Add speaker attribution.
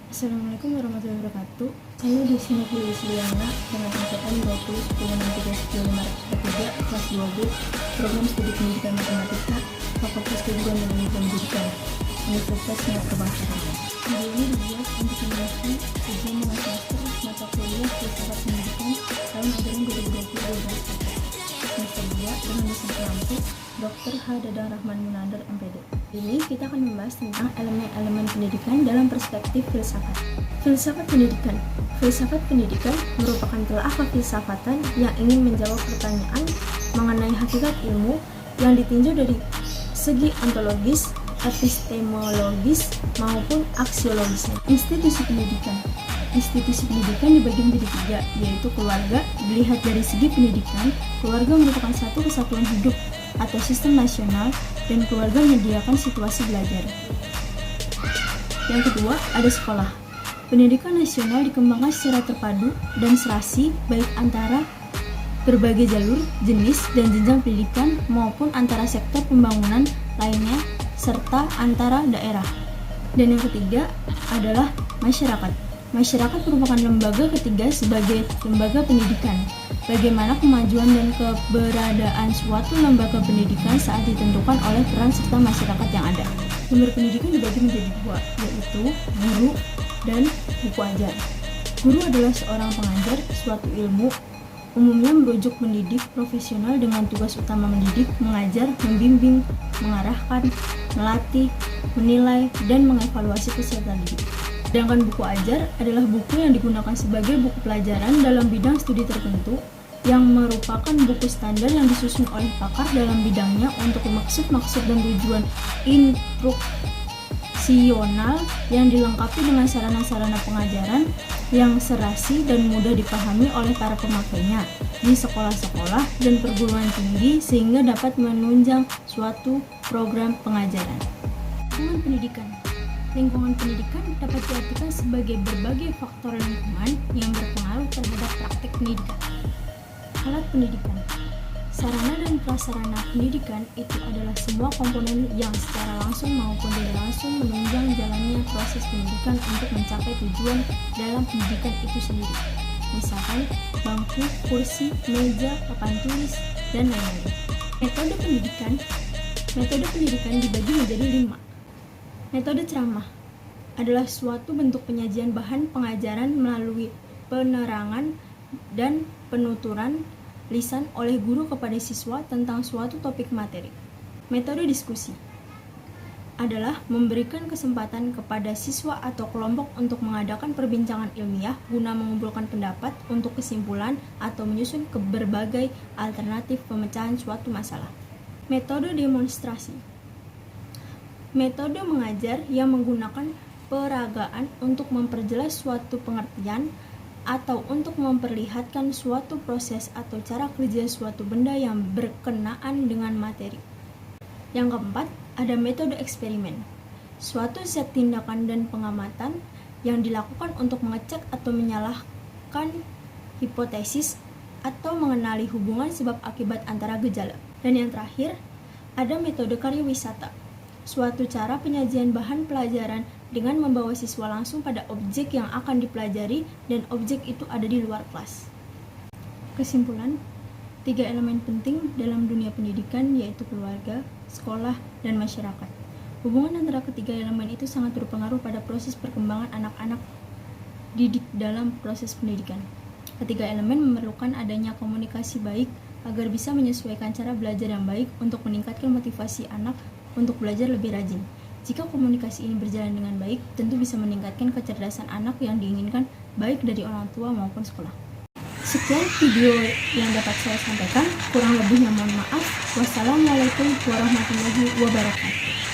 Speaker 1: Assalamualaikum warahmatullahi wabarakatuh. Saya di sini Bu Yusliana dengan angkatan 20 kelas 2B, program studi pendidikan matematika, Fakultas Keguruan dan Ilmu Pendidikan, Universitas Muhammadiyah. Video ini dibuat untuk mengisi ujian nilai semester mata kuliah Filsafat Pendidikan tahun ajaran 2020-2021 semester 2 dengan dosen pengampu Dr. H. Dadang Rahman Munandar, MPD. Ini kita akan membahas tentang elemen-elemen pendidikan dalam perspektif filsafat. Filsafat pendidikan. Filsafat pendidikan merupakan telaah kefilsafatan yang ingin menjawab pertanyaan mengenai hakikat ilmu yang ditinjau dari segi ontologis, epistemologis, maupun aksiologisnya. Institusi pendidikan. Institusi pendidikan dibagi menjadi tiga, yaitu keluarga. Dilihat dari segi pendidikan, keluarga merupakan satu kesatuan hidup atau sistem nasional, dan keluarga menyediakan situasi belajar. Yang kedua, ada sekolah. Pendidikan nasional dikembangkan secara terpadu dan serasi, baik antara berbagai jalur, jenis, dan jenjang pendidikan maupun antara sektor pembangunan lainnya serta antara daerah. Dan yang ketiga adalah masyarakat. Masyarakat merupakan lembaga ketiga sebagai lembaga pendidikan. Bagaimana kemajuan dan keberadaan suatu lembaga pendidikan saat ditentukan oleh peran serta masyarakat yang ada. Sumber pendidikan dibagi menjadi dua, yaitu guru dan buku ajar. Guru adalah seorang pengajar suatu ilmu, umumnya merujuk pendidik profesional dengan tugas utama mendidik, mengajar, membimbing, mengarahkan, melatih, menilai, dan mengevaluasi peserta didik. Sedangkan buku ajar adalah buku yang digunakan sebagai buku pelajaran dalam bidang studi tertentu, yang merupakan buku standar yang disusun oleh pakar dalam bidangnya untuk maksud-maksud dan tujuan instruksional yang dilengkapi dengan sarana-sarana pengajaran yang serasi dan mudah dipahami oleh para pemakainya di sekolah-sekolah dan perguruan tinggi sehingga dapat menunjang suatu program pengajaran. Lingkungan pendidikan. Lingkungan pendidikan dapat diartikan sebagai berbagai faktor lingkungan yang berpengaruh terhadap praktik pendidikan. Alat pendidikan. Sarana dan prasarana pendidikan itu adalah semua komponen yang secara langsung maupun tidak langsung menunjang jalannya proses pendidikan untuk mencapai tujuan dalam pendidikan itu sendiri. Misalkan bangku, kursi, meja, papan tulis, dan lain-lain. Metode pendidikan. Metode pendidikan dibagi menjadi 5. Metode ceramah adalah suatu bentuk penyajian bahan pengajaran melalui penerangan dan penuturan lisan oleh guru kepada siswa tentang suatu topik materi. Metode diskusi adalah memberikan kesempatan kepada siswa atau kelompok untuk mengadakan perbincangan ilmiah guna mengumpulkan pendapat untuk kesimpulan atau menyusun ke berbagai alternatif pemecahan suatu masalah. Metode demonstrasi. Metode mengajar yang menggunakan peragaan untuk memperjelas suatu pengertian atau untuk memperlihatkan suatu proses atau cara kerja suatu benda yang berkenaan dengan materi. Yang keempat, ada metode eksperimen. Suatu set tindakan dan pengamatan yang dilakukan untuk mengecek atau menyalahkan hipotesis atau mengenali hubungan sebab akibat antara gejala. Dan yang terakhir, ada metode karya wisata. Suatu cara penyajian bahan pelajaran dengan membawa siswa langsung pada objek yang akan dipelajari dan objek itu ada di luar kelas. Kesimpulan, 3 elemen penting dalam dunia pendidikan yaitu keluarga, sekolah, dan masyarakat. Hubungan antara ketiga elemen itu sangat berpengaruh pada proses perkembangan anak-anak didik dalam proses pendidikan. Ketiga elemen memerlukan adanya komunikasi baik agar bisa menyesuaikan cara belajar yang baik untuk meningkatkan motivasi anak untuk belajar lebih rajin. Jika komunikasi ini berjalan dengan baik, tentu bisa meningkatkan kecerdasan anak yang diinginkan baik dari orang tua maupun sekolah. Sekian video yang dapat saya sampaikan, kurang lebihnya mohon maaf. Wassalamualaikum warahmatullahi wabarakatuh.